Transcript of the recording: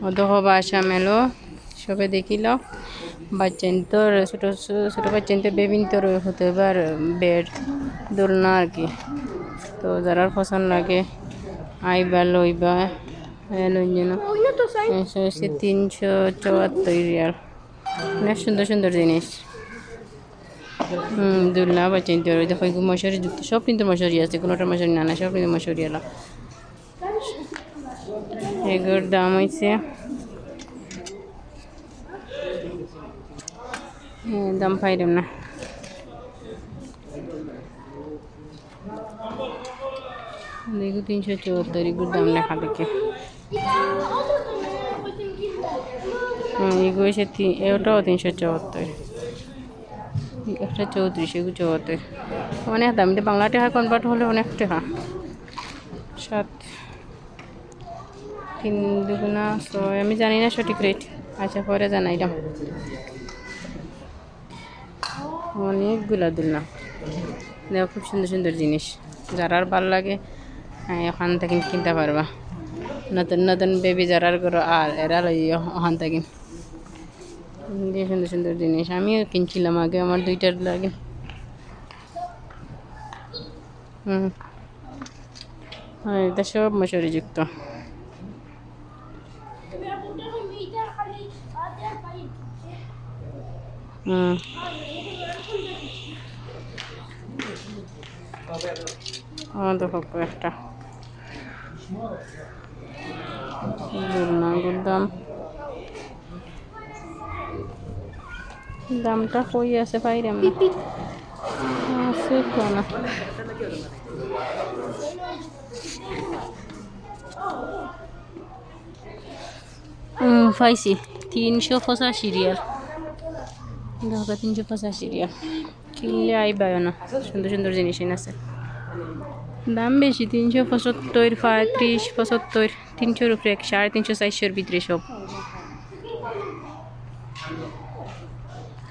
অদহ বাসা মেলো সবে দেখিল বাচ্চান তোর ছোটো ছোটো বাচ্চান তো বেবিন তোর হতে এবার বেড দোলনা আর কি। তো যারা পছন্দ লাগে আইবা লইবা লই যেন 374 রিয়াল। অনেক সুন্দর সুন্দর জিনিস। দোলনা বাচ্চান তোর দেখো মশারি যুক্ত সব কিন্তু মশারি আছে, কোনোটা মশারি না না সব কিন্তু মশারি এলা। এগুলোর দাম হয়েছে দাম পাইলাম না। দেখো 374 এগুলোর দাম লেখা দেখে। এগুলো এসে এটাও 374, একটা 34, এগুলো 74 অনেক দাম। বাংলা টাকা কনভার্ট হলে অনেক টাকা। 7×3 আমি জানি না সঠিক রেট, আচ্ছা পরে জানাইলাম। অনেকগুলা দোলনা দেখো, খুব সুন্দর সুন্দর জিনিস। যারা ভাল লাগে ওখান থেকে কিনতে পারবা। নতুন নতুন বেবি যারার করো আর এরা লই ওখান থেকে সুন্দর সুন্দর জিনিস। আমিও কিনছিলাম আগে, আমার 2টার লাগে। এটা সব মশারি যুক্ত। দেখো একটা দামটা কই আছে পাইরাম না, আছে না। পাইছি 385 রিয়াল। দেখো 385 রিয়াল কিনলে আইবায় না। সুন্দর সুন্দর জিনিস আছে, দাম বেশি 375, 35, 75, 300 উপরে 350, 400 ভিতরে সব।